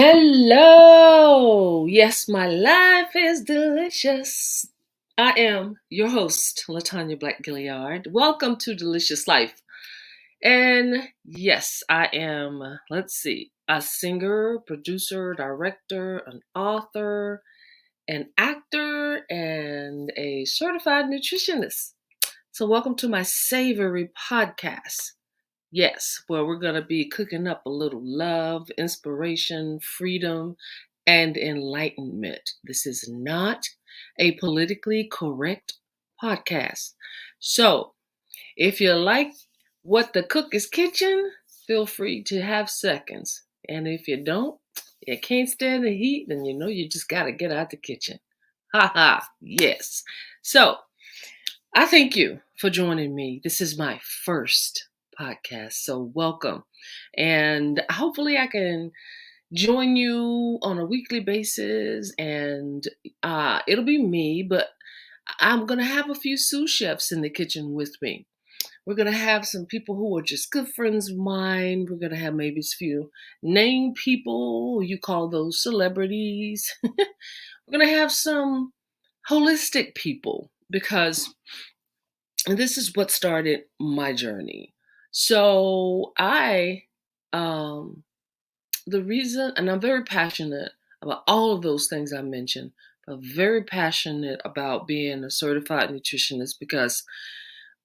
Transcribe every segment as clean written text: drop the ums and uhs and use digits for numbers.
Hello. Yes, my life is delicious. I am your host, Latanya Black Gilliard. Welcome to Delicious Life. And yes, I am, a singer, producer, director, an author, an actor, and a certified nutritionist. So, welcome to my savory podcast. Yes, well, we're going to be cooking up a little love, inspiration, freedom, and enlightenment. This is not a politically correct podcast. So, if you like what the cook is kitchen, feel free to have seconds. And if you don't, you can't stand the heat, then you know you just got to get out the kitchen. Ha ha, yes. So, I thank you for joining me. This is my first podcast, so welcome. And hopefully, I can join you on a weekly basis, and it'll be me, but I'm going to have a few sous chefs in the kitchen with me. We're going to have some people who are just good friends of mine. We're going to have maybe a few named people. You call those celebrities. We're going to have some holistic people because this is what started my journey. So um, the reason, and I'm very passionate about all of those things I mentioned. I'm very passionate about being a certified nutritionist because,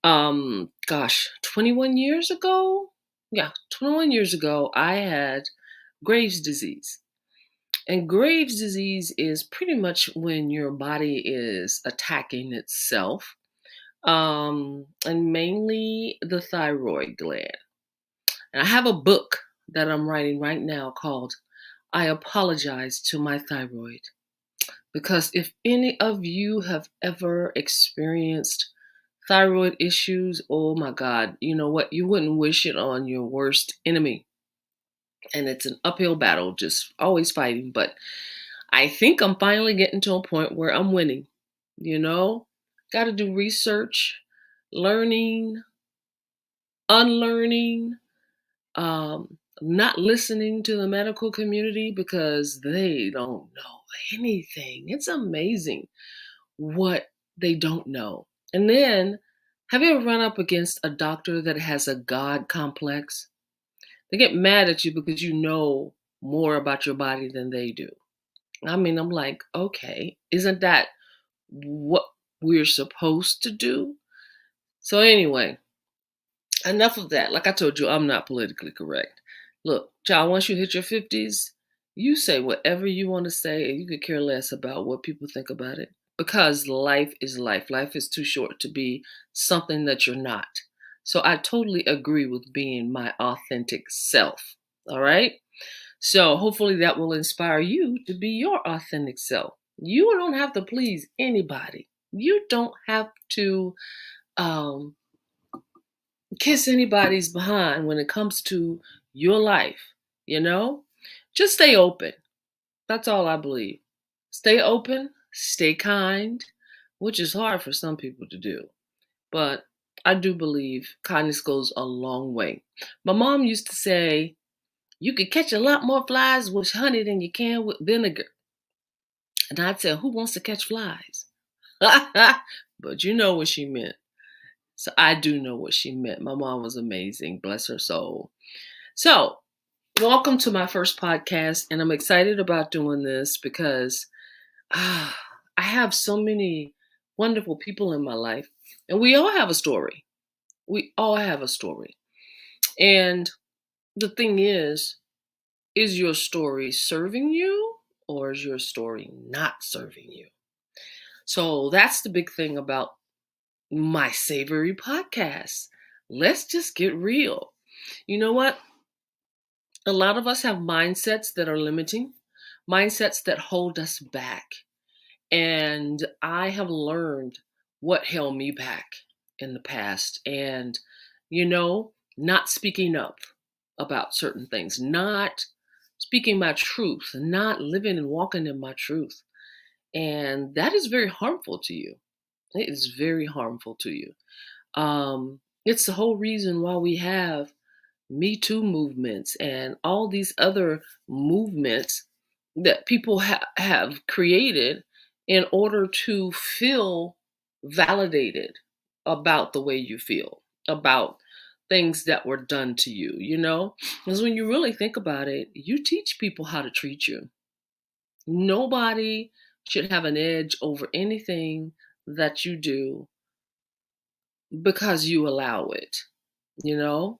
21 years ago, 21 years ago, I had Graves' disease. And Graves' disease is pretty much when your body is attacking itself, and mainly the thyroid gland. And I have a book that I'm writing right now called I Apologize to My Thyroid. Because if any of you have ever experienced thyroid issues, oh my God, you know what? You wouldn't wish it on your worst enemy. And it's an uphill battle, just always fighting. But I think I'm finally getting to a point where I'm winning. You know, got to do research, learning, unlearning, not listening to the medical community because they don't know anything. It's amazing what they don't know. And then, have you ever run up against a doctor that has a God complex? They get mad at you because you know more about your body than they do. I mean, I'm like, okay, isn't that what we're supposed to do? So, anyway, enough of that. Like I told you, I'm not politically correct. Look, child, once you hit your 50s, you say whatever you want to say, and you could care less about what people think about it. Because life is life. Life is too short to be something that you're not. So I totally agree with being my authentic self. All right? So hopefully that will inspire you to be your authentic self. You don't have to please anybody. You don't have to um, kiss anybody's behind when it comes to your life, you know? Just stay open. That's all I believe. Stay open, stay kind, which is hard for some people to do. But I do believe kindness goes a long way. My mom used to say, you could catch a lot more flies with honey than you can with vinegar. And I'd say, who wants to catch flies? But you know what she meant. So I do know what she meant. My mom was amazing. Bless her soul. So, welcome to my first podcast. And I'm excited about doing this because I have so many wonderful people in my life. And we all have a story. We all have a story. And the thing is your story serving you or is your story not serving you? So that's the big thing about my savory podcast. Let's just get real. You know what? A lot of us have mindsets that are limiting, mindsets that hold us back. And I have learned what held me back in the past. And, not speaking up about certain things, not speaking my truth, not living and walking in my truth. And that is very harmful to you. It is very harmful to you. It's the whole reason why we have Me Too movements and all these other movements that people have created in order to feel validated about the way you feel, about things that were done to you, you know? Because when you really think about it, you teach people how to treat you. Nobody should have an edge over anything that you do because you allow it, you know?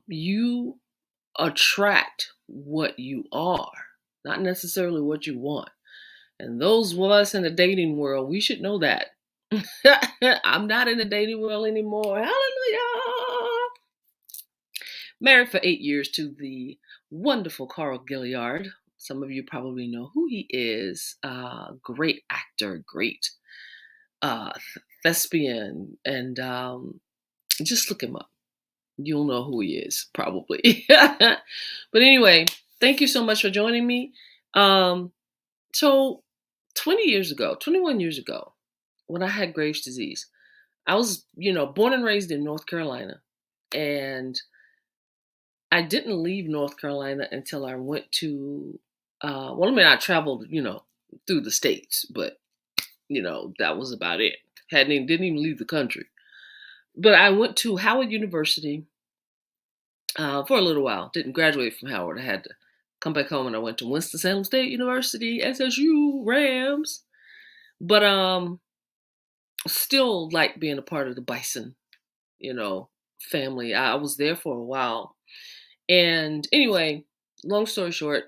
You attract what you are, not necessarily what you want. And those of us in the dating world, we should know that. I'm not in the dating world anymore. Hallelujah. Married for 8 years to the wonderful Carl Gilliard. Some of you probably know who he is. Great actor, great thespian, and just look him up. You'll know who he is, probably. But anyway, thank you so much for joining me. Um, so 20 years ago, 21 years ago, when I had Graves' disease, I was, born and raised in North Carolina. And I didn't leave North Carolina until I went to, well, I mean, I traveled, through the States, but, that was about it. Didn't even leave the country. But I went to Howard University for a little while. Didn't graduate from Howard. I had to come back home, and I went to Winston-Salem State University, SSU Rams. But still like being a part of the Bison, family. I was there for a while. And anyway, long story short,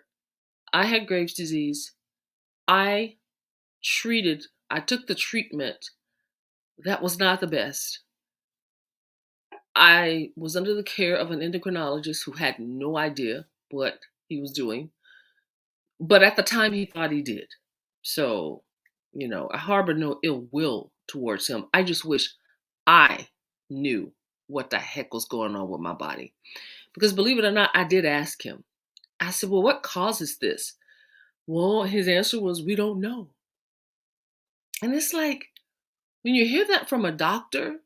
I had Graves' disease. I I took the treatment that was not the best. I was under the care of an endocrinologist who had no idea what he was doing. But at the time, he thought he did. So, I harbor no ill will towards him. I just wish I knew what the heck was going on with my body. Because believe it or not, I did ask him. I said, well, what causes this? Well, his answer was, we don't know. And it's like, when you hear that from a doctor,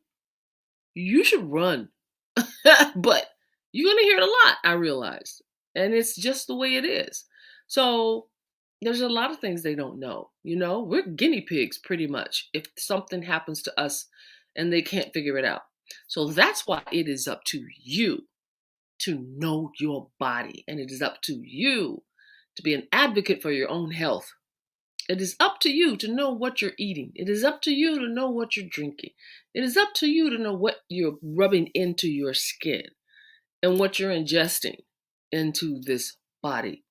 you should run. But you're going to hear it a lot, I realized. And it's just the way it is. So there's a lot of things they don't know. We're guinea pigs pretty much if something happens to us and they can't figure it out. So that's why it is up to you to know your body. And it is up to you to be an advocate for your own health. It is up to you to know what you're eating. It is up to you to know what you're drinking. It is up to you to know what you're rubbing into your skin and what you're ingesting into this body.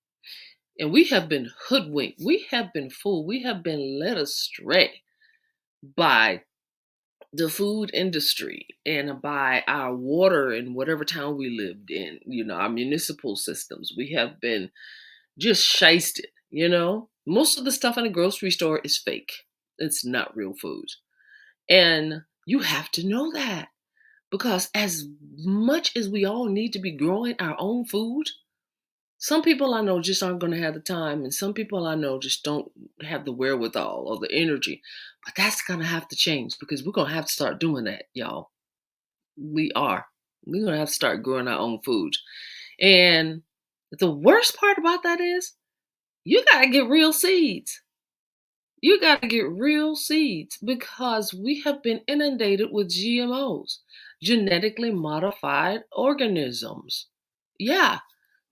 And we have been hoodwinked. We have been fooled. We have been led astray by the food industry and by our water in whatever town we lived in, our municipal systems. We have been just shysted. Most of the stuff in a grocery store is fake. It's not real food. And you have to know that, because as much as we all need to be growing our own food, some people I know just aren't going to have the time, and some people I know just don't have the wherewithal or the energy. But that's going to have to change, because we're going to have to start doing that, y'all. We are. We're going to have to start growing our own food. And the worst part about that is, you got to get real seeds. You got to get real seeds, because we have been inundated with GMOs, genetically modified organisms. Yeah.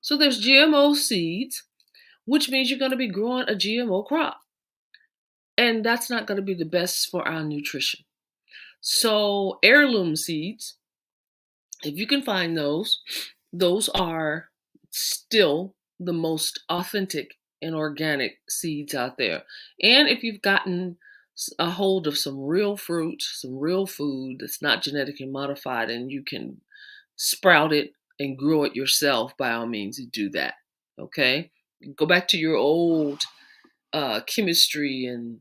So there's GMO seeds, which means you're going to be growing a GMO crop. And that's not going to be the best for our nutrition. So heirloom seeds, if you can find those are still the most authentic and organic seeds out there. And if you've gotten a hold of some real fruit, some real food that's not genetically modified, and you can sprout it and grow it yourself, by all means, do that. Okay? Go back to your old chemistry and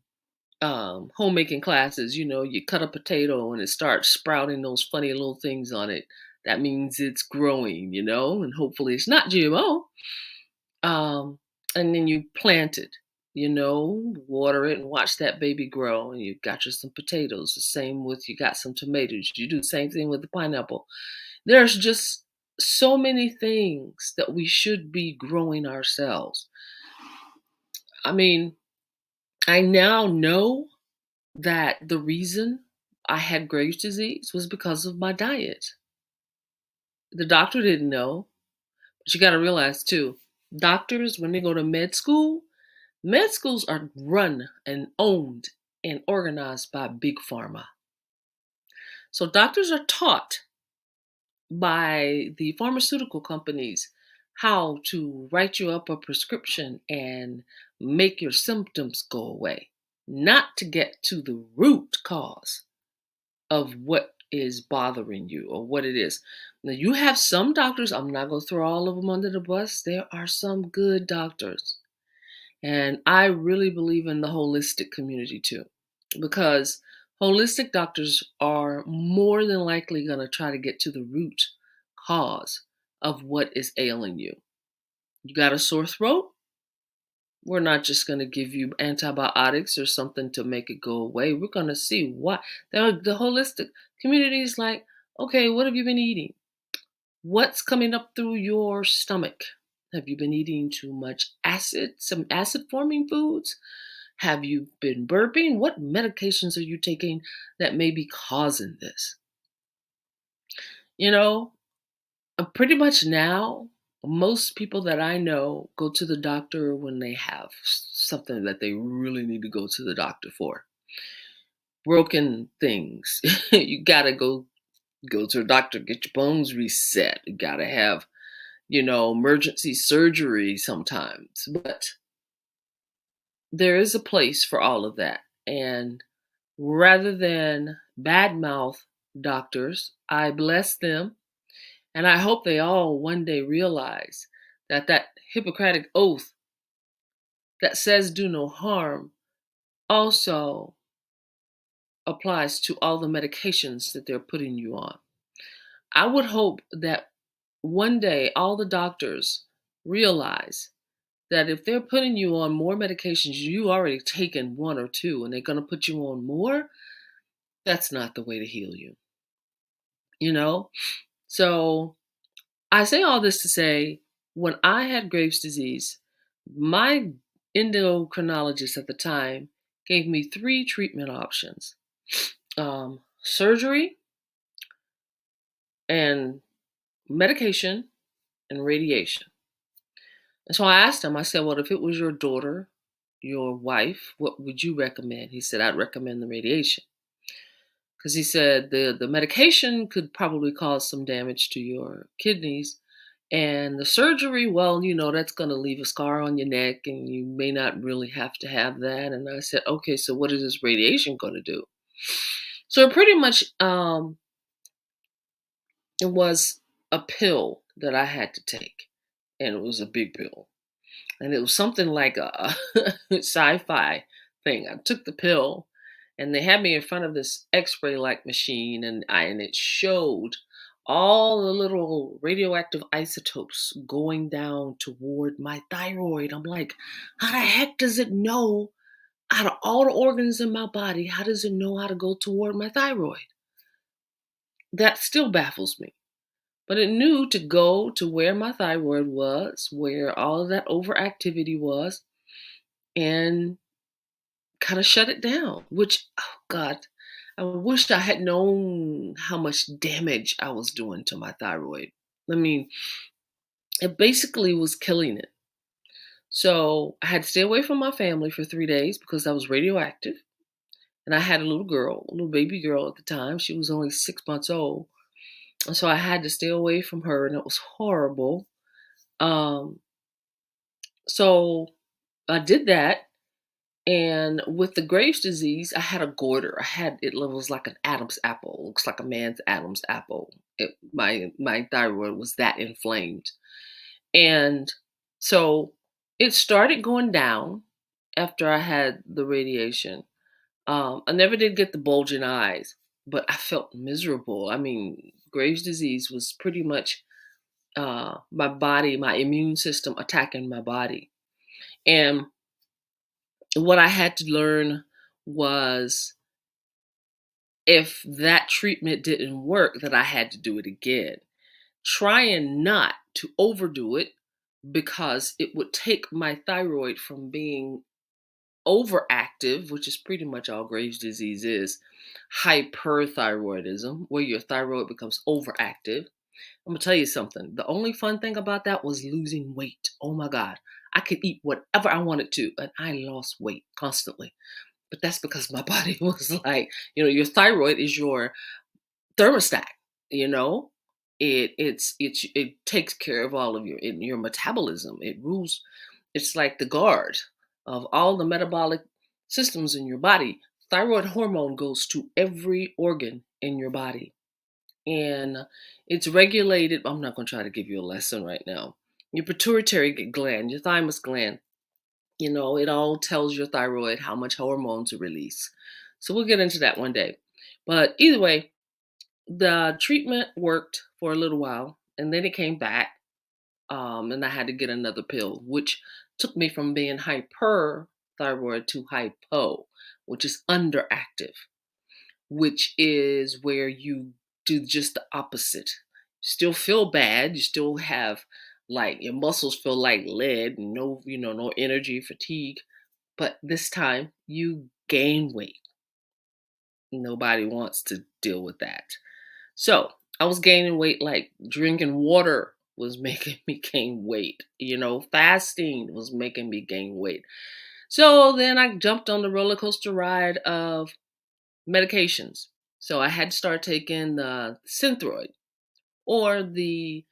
homemaking classes. You cut a potato and it starts sprouting those funny little things on it. That means it's growing, and hopefully it's not GMO. And then you plant it, water it and watch that baby grow. And you've got some potatoes. The same with, you got some tomatoes. You do the same thing with the pineapple. There's just so many things that we should be growing ourselves. I mean, I now know that the reason I had Graves' disease was because of my diet. The doctor didn't know, but you got to realize too, doctors, when they go to med schools are run and owned and organized by big pharma. So doctors are taught by the pharmaceutical companies how to write you up a prescription and make your symptoms go away, not to get to the root cause of what is bothering you or what it is. Now, you have some doctors, I'm not going to throw all of them under the bus. There are some good doctors. And I really believe in the holistic community too, because holistic doctors are more than likely going to try to get to the root cause of what is ailing you. You got a sore throat? We're not just going to give you antibiotics or something to make it go away. We're going to see why. The holistic community is like, okay, what have you been eating? What's coming up through your stomach? Have you been eating too much acid, some acid forming foods? Have you been burping? What medications are you taking that may be causing this? You know, pretty much now, most people that I know go to the doctor when they have something that they really need to go to the doctor for. Broken things. You gotta go to a doctor, get your bones reset. You gotta have, emergency surgery sometimes. But there is a place for all of that. And rather than badmouth doctors, I bless them. And I hope they all one day realize that Hippocratic oath that says do no harm also applies to all the medications that they're putting you on. I would hope that one day all the doctors realize that if they're putting you on more medications, you already taken one or two, and they're going to put you on more, that's not the way to heal you. You know? So I say all this to say, when I had Graves' disease, my endocrinologist at the time gave me three treatment options: surgery and medication and radiation. And so I asked him, I said, well, if it was your daughter, your wife, what would you recommend? He said, I'd recommend the radiation. Because he said the medication could probably cause some damage to your kidneys. And the surgery, well, that's going to leave a scar on your neck and you may not really have to have that. And I said, okay, so what is this radiation going to do? So pretty much it was a pill that I had to take. And it was a big pill. And it was something like a sci-fi thing. I took the pill, and they had me in front of this X-ray like machine, and it showed all the little radioactive isotopes going down toward my thyroid. I'm like, how the heck does it know, out of all the organs in my body, how does it know how to go toward my thyroid? That still baffles me. But it knew to go to where my thyroid was, where all of that overactivity was, and kind of shut it down, which, oh God, I wish I had known how much damage I was doing to my thyroid. I mean, it basically was killing it. So I had to stay away from my family for 3 days because I was radioactive. And I had a little girl, a little baby girl at the time. She was only 6 months old. And so I had to stay away from her, and it was horrible. Um, so I did that. And with the Graves' disease, I had a goiter. It was like an Adam's apple. It looks like a man's Adam's apple. My thyroid was that inflamed. And so it started going down after I had the radiation. I never did get the bulging eyes, but I felt miserable. I mean, Graves' disease was pretty much my body, my immune system attacking my body. And what I had to learn was, if that treatment didn't work, that I had to do it again. trying not to overdo it because it would take my thyroid from being overactive, which is pretty much all Graves' disease is, hyperthyroidism, where your thyroid becomes overactive. I'm gonna tell you something. The only fun thing about that was losing weight. Oh my God. I could eat whatever I wanted to, and I lost weight constantly. But that's because my body was like, your thyroid is your thermostat, you know? It takes care of all of your metabolism. It rules. It's like the guard of all the metabolic systems in your body. Thyroid hormone goes to every organ in your body, and it's regulated. I'm not going to try to give you a lesson right now. Your pituitary gland, your thymus gland, it all tells your thyroid how much hormone to release. So we'll get into that one day. But either way, the treatment worked for a little while, and then it came back, and I had to get another pill, which took me from being hyperthyroid to hypo, which is underactive, which is where you do just the opposite. You still feel bad. You still have like your muscles feel like lead, and no energy, fatigue. But this time you gain weight. Nobody wants to deal with that. So I was gaining weight, like drinking water was making me gain weight. Fasting was making me gain weight. So then I jumped on the roller coaster ride of medications. So I had to start taking the Synthroid, or the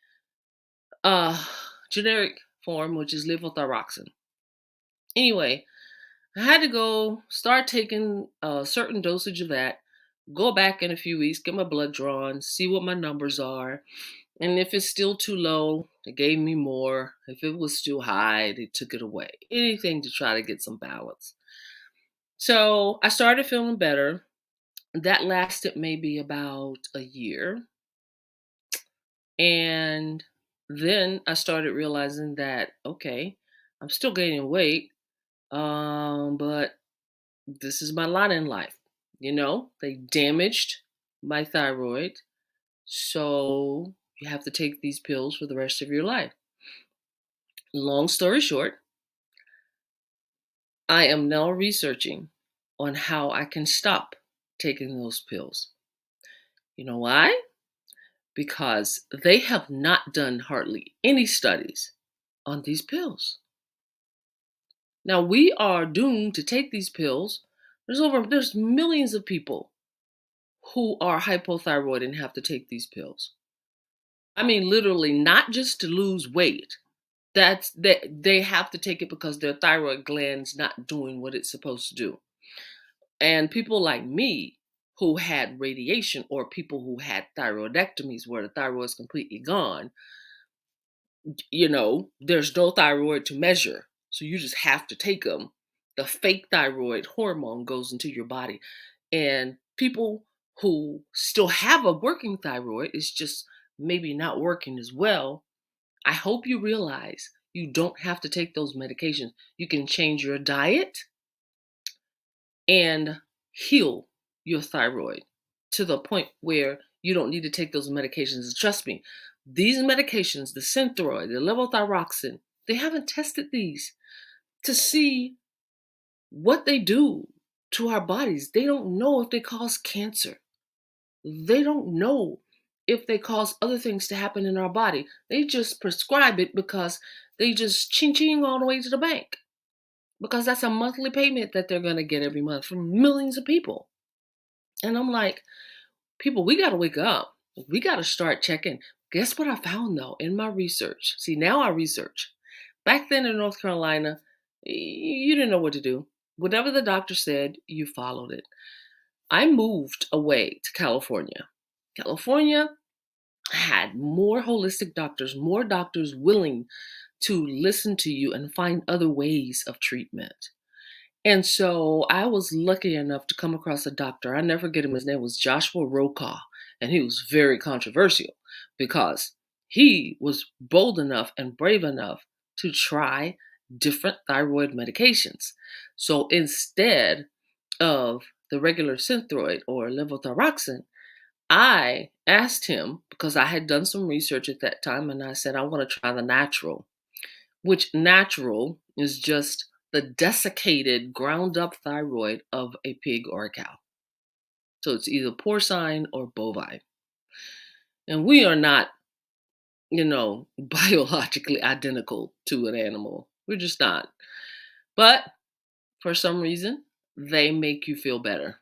uh, generic form, which is levothyroxine. Anyway, I had to go start taking a certain dosage of that, go back in a few weeks, get my blood drawn, see what my numbers are. And if it's still too low, they gave me more. If it was too high, they took it away. Anything to try to get some balance. So I started feeling better. That lasted maybe about a year. And then I started realizing that, okay, I'm still gaining weight, but this is my lot in life. They damaged my thyroid. So you have to take these pills for the rest of your life. Long story short, I am now researching on how I can stop taking those pills. You know why? Because they have not done hardly any studies on these pills. Now we are doomed to take these pills. There's millions of people who are hypothyroid and have to take these pills. I mean, literally, not just to lose weight. That's that they have to take it because their thyroid gland's not doing what it's supposed to do. And people like me who had radiation, or people who had thyroidectomies where the thyroid's completely gone, there's no thyroid to measure. So you just have to take them. The fake thyroid hormone goes into your body. And people who still have a working thyroid, is just maybe not working as well. I hope you realize you don't have to take those medications. You can change your diet and heal your thyroid to the point where you don't need to take those medications. Trust me, these medications, the Synthroid, the levothyroxine, they haven't tested these to see what they do to our bodies. They don't know if they cause cancer. They don't know if they cause other things to happen in our body. They just prescribe it because they just ching ching all the way to the bank. Because that's a monthly payment that they're going to get every month from millions of people. And I'm like, people, we got to wake up. We got to start checking. Guess what I found though in my research? See, now I research. Back then in North Carolina, you didn't know what to do. Whatever the doctor said, you followed it. I moved away to California. California had more holistic doctors, more doctors willing to listen to you and find other ways of treatment. And so I was lucky enough to come across a doctor. I never forget him. His name was Joshua Rokaw, and he was very controversial because he was bold enough and brave enough to try different thyroid medications. So instead of the regular Synthroid or levothyroxine, I asked him because I had done some research at that time and I said, I want to try the natural, which natural is just the desiccated, ground up thyroid of a pig or a cow. So it's either porcine or bovine. And we are not, biologically identical to an animal. We're just not. But for some reason, they make you feel better.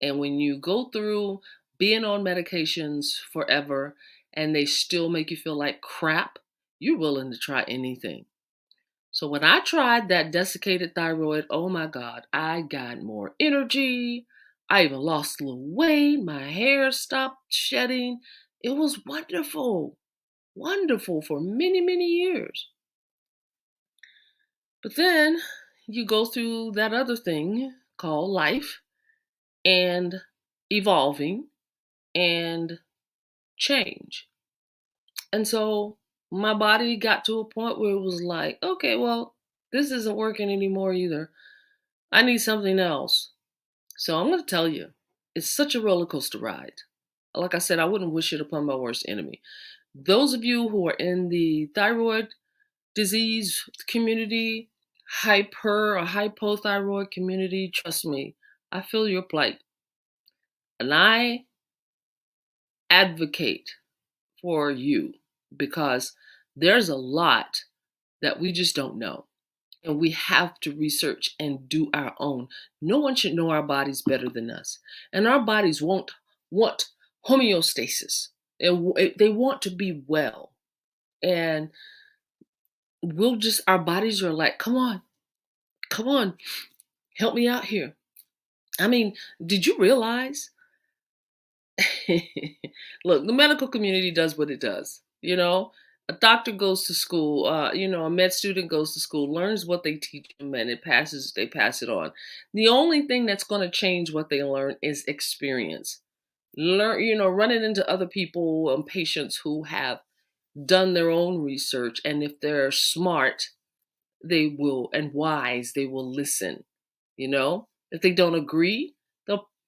And when you go through being on medications forever and they still make you feel like crap, you're willing to try anything. So when I tried that desiccated thyroid, oh my God, I got more energy. I even lost a little weight. My hair stopped shedding. It was wonderful, wonderful for many, many years. But then you go through that other thing called life and evolving and change. And so my body got to a point where it was like, okay, well, this isn't working anymore either. I need something else. So I'm going to tell you, it's such a roller coaster ride. Like I said, I wouldn't wish it upon my worst enemy. Those of you who are in the thyroid disease community, hyper or hypothyroid community, trust me, I feel your plight. And I advocate for you because there's a lot that we just don't know. And we have to research and do our own. No one should know our bodies better than us. And our bodies won't want homeostasis. They want to be well. And our bodies are like, come on, help me out here. I mean, did you realize Look, the medical community does what it does. A doctor goes to school. A med student goes to school, learns what they teach them, and they pass it on. The only thing that's going to change what they learn is experience. Running into other people and patients who have done their own research, and if they're smart, they will and wise, they will listen. If they don't agree,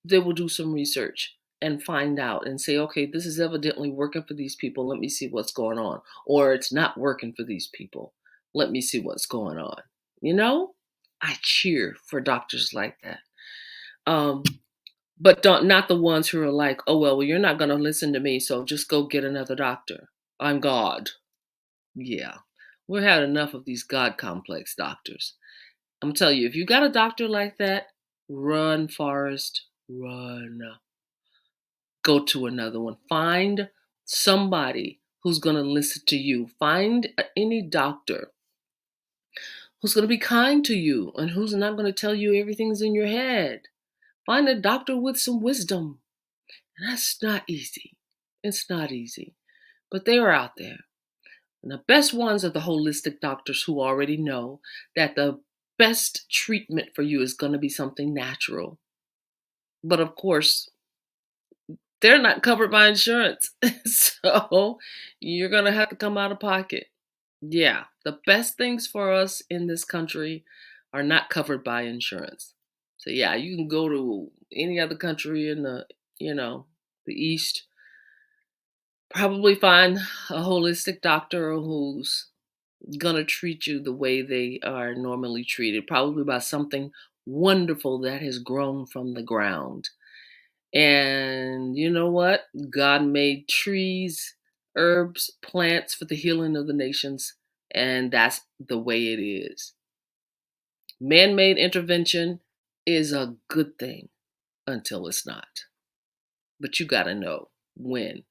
they will do some research and find out and say, okay, this is evidently working for these people. Let me see what's going on. Or it's not working for these people. Let me see what's going on. You know, I cheer for doctors like that. Um, but not the ones who are like, oh, well, you're not going to listen to me. So just go get another doctor. I'm God. Yeah. We've had enough of these God complex doctors. I'm telling you, if you got a doctor like that, run, Forrest, run. Go to another one. Find somebody who's going to listen to you. Find any doctor who's going to be kind to you and who's not going to tell you everything's in your head. Find a doctor with some wisdom. And that's not easy. It's not easy. But they are out there. And the best ones are the holistic doctors who already know that the best treatment for you is going to be something natural. But of course, they're not covered by insurance. So you're going to have to come out of pocket. Yeah, the best things for us in this country are not covered by insurance. So yeah, you can go to any other country in the East, probably find a holistic doctor who's gonna treat you the way they are normally treated, probably by something wonderful that has grown from the ground. And you know what? God made trees, herbs, plants for the healing of the nations, and that's the way it is. Man made intervention is a good thing until it's not. But you got to know when.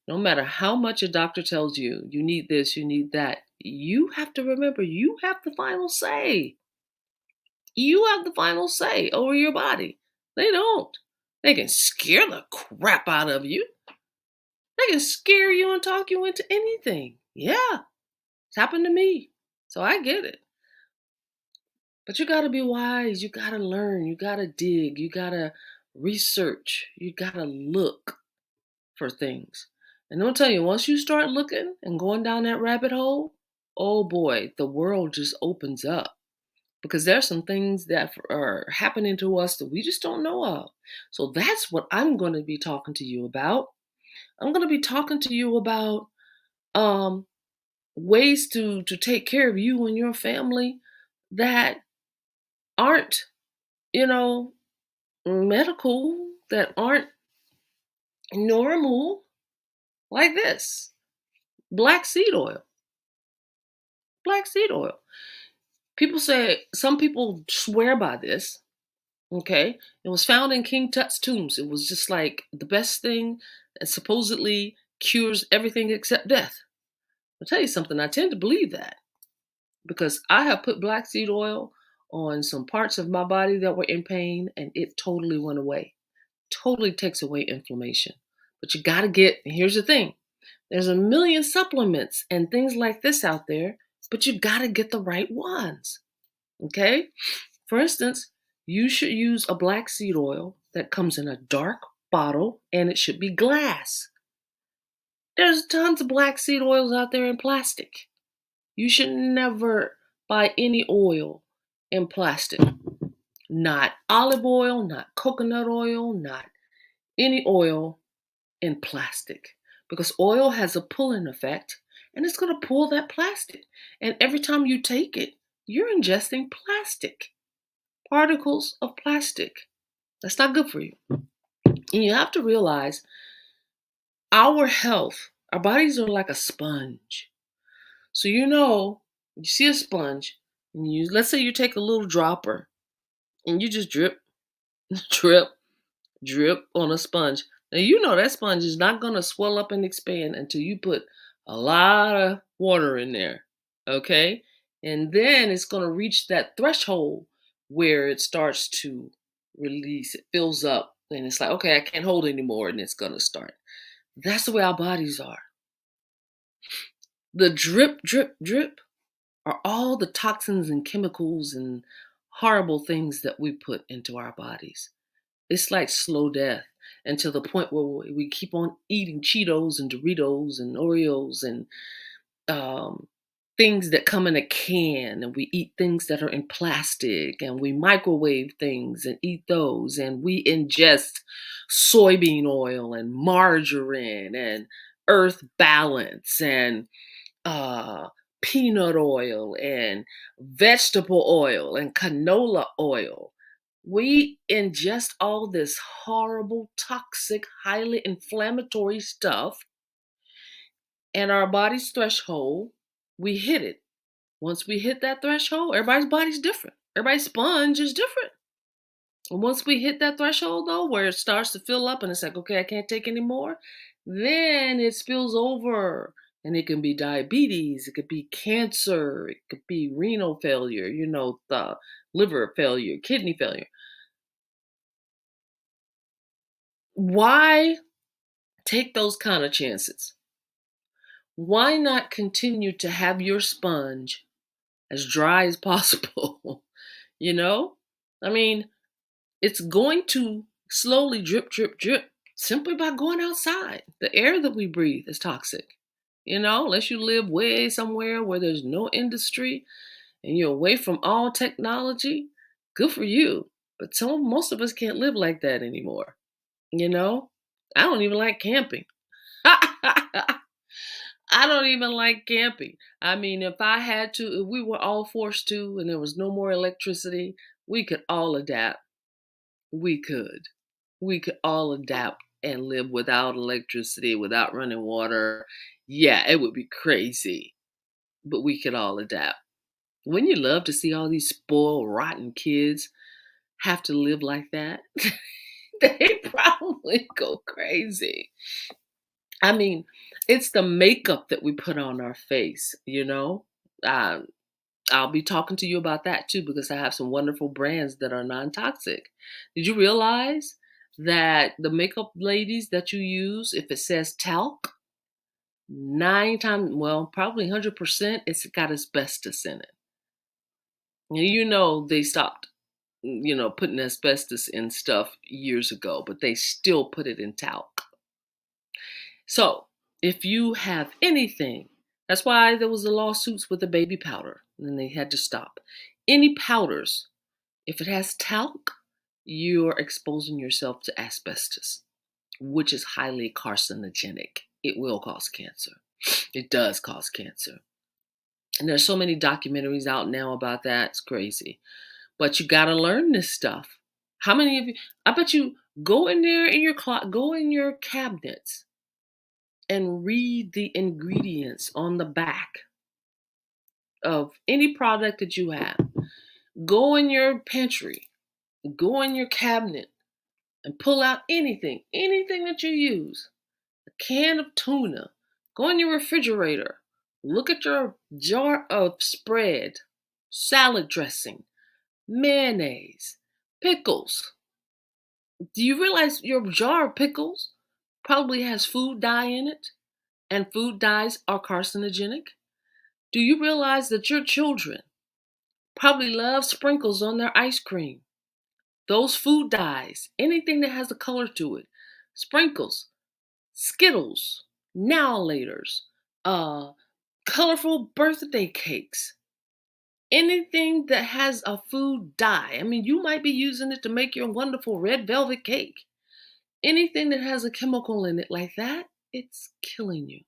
No matter how much a doctor tells you, you need this, you need that, you have to remember you have the final say. You have the final say over your body. They don't. They can scare the crap out of you. They can scare you and talk you into anything. Yeah, it's happened to me. So I get it. But you got to be wise. You got to learn. You got to dig. You got to research. You got to look for things. And I'll tell you, once you start looking and going down that rabbit hole, oh boy, the world just opens up. because there's some things that are happening to us that we just don't know of. So that's what I'm going to be talking to you about. I'm going to be talking to you about um, ways to take care of you and your family that aren't, you know, medical, that aren't normal, like this black seed oil. Black seed oil. People say, some people swear by this. Okay. It was found in King Tut's tombs. It was just like the best thing that supposedly cures everything except death. I'll tell you something, I tend to believe that because I have put black seed oil on some parts of my body that were in pain and it totally went away. Totally takes away inflammation. But you got to get, and here's the thing, there's a million supplements and things like this out there, but you got to get the right ones. Okay? For instance, you should use a black seed oil that comes in a dark bottle and it should be glass. There's tons of black seed oils out there in plastic. You should never buy any oil in plastic. Not olive oil, not coconut oil, not any oil in plastic. Because oil has a pulling effect and it's going to pull that plastic. And every time you take it, you're ingesting plastic, particles of plastic. That's not good for you. And you have to realize our health, our bodies are like a sponge. So you see a sponge, and let's say you take a little dropper and you just drip, drip, drip on a sponge. Now you know that sponge is not gonna swell up and expand until you put a lot of water in there. Okay? And then it's gonna reach that threshold where it starts to release, it fills up, and it's like, okay, I can't hold anymore, and it's gonna start. That's the way our bodies are. The drip, drip, drip are all the toxins and chemicals and horrible things that we put into our bodies. It's like slow death, and to the point where we keep on eating Cheetos and Doritos and Oreos and um, things that come in a can, and we eat things that are in plastic, and we microwave things and eat those, and we ingest soybean oil and margarine and earth balance and uh, peanut oil and vegetable oil and canola oil. We ingest all this horrible, toxic, highly inflammatory stuff, and our body's threshold, we hit it. Once we hit that threshold, everybody's body's different. Everybody's sponge is different. And once we hit that threshold, though, where it starts to fill up and it's like, okay, I can't take anymore, then it spills over. And it can be diabetes, it could be cancer, it could be renal failure, the liver failure, kidney failure. Why take those kind of chances? Why not continue to have your sponge as dry as possible? you know? I mean, it's going to slowly drip, drip, drip simply by going outside. The air that we breathe is toxic. Unless you live way somewhere where there's no industry and you're away from all technology, good for you. But most of us can't live like that anymore. You know? I don't even like camping. I don't even like camping. I mean, if we were all forced to and there was no more electricity, we could all adapt. We could. We could all adapt and live without electricity, without running water. Yeah, it would be crazy, but we could all adapt. Wouldn't you love to see all these spoiled, rotten kids have to live like that? They probably go crazy. I mean, it's the makeup that we put on our face. Um, I'll be talking to you about that too because I have some wonderful brands that are non toxic. Did you realize that the makeup ladies that you use, if it says talc, nine times, well, probably 100%, it's got asbestos in it. And they stopped, putting asbestos in stuff years ago, but they still put it in talc. So, if you have anything, that's why there was the lawsuits with the baby powder, and then they had to stop. Any powders, if it has talc, you're exposing yourself to asbestos, which is highly carcinogenic. It will cause cancer. It does cause cancer. And there's so many documentaries out now about that. It's crazy. But you got to learn this stuff. How many of you, I bet you go in there in your go in your cabinets and read the ingredients on the back of any product that you have. Go in your pantry, go in your cabinet and pull out anything that you use. A can of tuna. Go in your refrigerator. Look at your jar of spread, salad dressing, mayonnaise, pickles. Do you realize your jar of pickles probably has food dye in it? And food dyes are carcinogenic? Do you realize that your children probably love sprinkles on their ice cream? Those food dyes, anything that has a color to it, sprinkles, Skittles, now laters, colorful birthday cakes, anything that has a food dye. I mean, you might be using it to make your wonderful red velvet cake. Anything that has a chemical in it like that, it's killing you.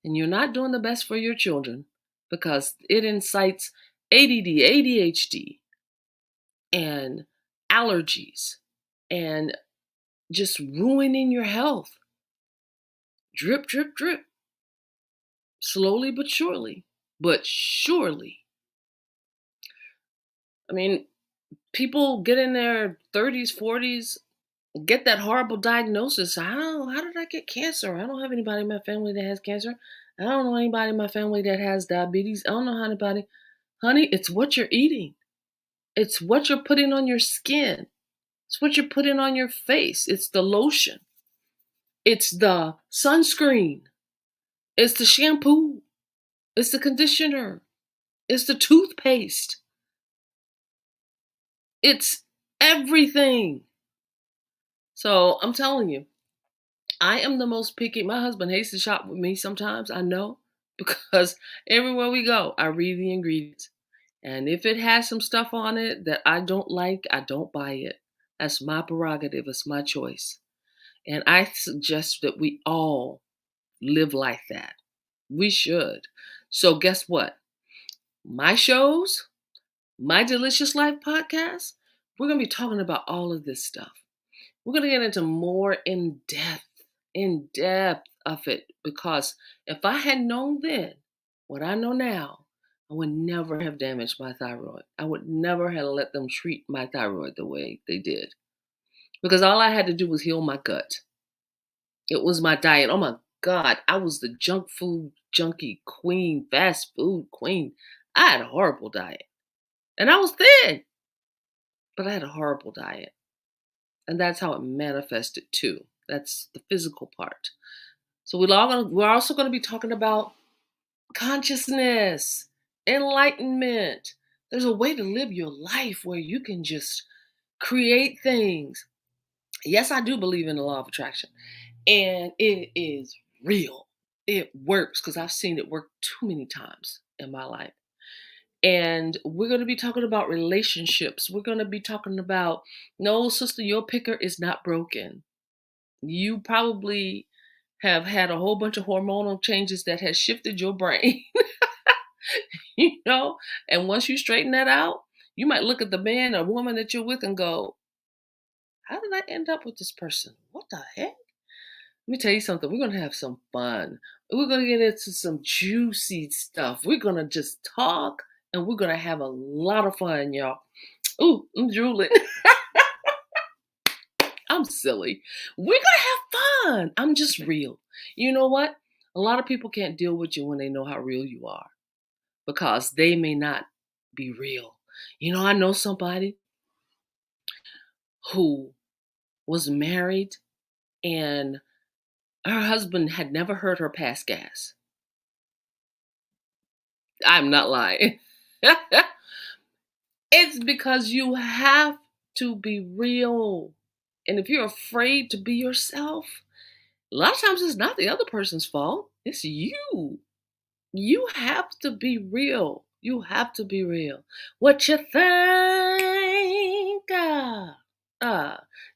And you're not doing the best for your children because it incites ADD, ADHD, and allergies, and just ruining your health. Drip, drip, drip. Slowly but surely. But surely. I mean, people get in their 30s, 40s, get that horrible diagnosis. How did I get cancer? I don't have anybody in my family that has cancer. I don't know anybody in my family that has diabetes. I don't know anybody. Honey, it's what you're eating. It's what you're putting on your skin. It's what you're putting on your face. It's the lotion. It's the sunscreen. It's the shampoo. It's the conditioner. It's the toothpaste. It's everything. So I'm telling you, I am the most picky. My husband hates to shop with me sometimes, I know, because everywhere we go, I read the ingredients. And if it has some stuff on it that I don't like, I don't buy it. That's my prerogative. It's my choice. And I suggest that we all live like that. We should. So guess what? My shows, my Delicious Life podcast, we're going to be talking about all of this stuff. We're going to get into more in depth of it, because if I had known then what I know now, I would never have damaged my thyroid. I would never have let them treat my thyroid the way they did, because all I had to do was heal my gut. It was my diet. Oh my God, I was the junk food junkie queen, fast food queen. I had a horrible diet. And I was thin, but I had a horrible diet. And that's how it manifested too. That's the physical part. So we're also going to be talking about consciousness, enlightenment. There's a way to live your life where you can just create things. Yes, I do believe in the law of attraction. And it is real. It works because I've seen it work too many times in my life. And we're going to be talking about relationships. We're going to be talking about, no, sister, your picker is not broken. You probably have had a whole bunch of hormonal changes that has shifted your brain, and once you straighten that out, you might look at the man or woman that you're with and go, how did I end up with this person? What the heck? Let me tell you something. We're going to have some fun. We're going to get into some juicy stuff. We're going to just talk and we're going to have a lot of fun, y'all. Ooh, I'm drooling. I'm silly. We're going to have fun. I'm just real. You know what? A lot of people can't deal with you when they know how real you are, because they may not be real. I know somebody who was married and her husband had never heard her pass gas. I'm not lying. It's because you have to be real. And if you're afraid to be yourself, a lot of times it's not the other person's fault. It's you. You have to be real. You have to be real. What you think?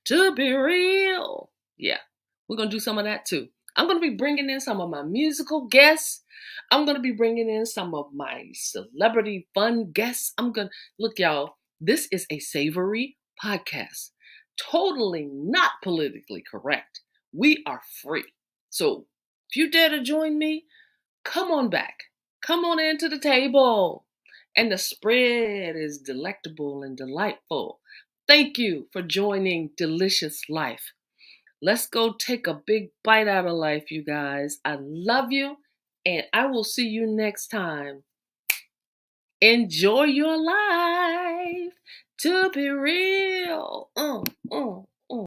To be real. Yeah, we're going to do some of that too. I'm going to be bringing in some of my musical guests. I'm going to be bringing in some of my celebrity fun guests. I'm going to look, y'all. This is a savory podcast, totally not politically correct. We are free. So if you dare to join me, come on back. Come on into the table. And the spread is delectable and delightful. Thank you for joining Delicious Life. Let's go take a big bite out of life, you guys. I love you, and I will see you next time. Enjoy your life. To be real.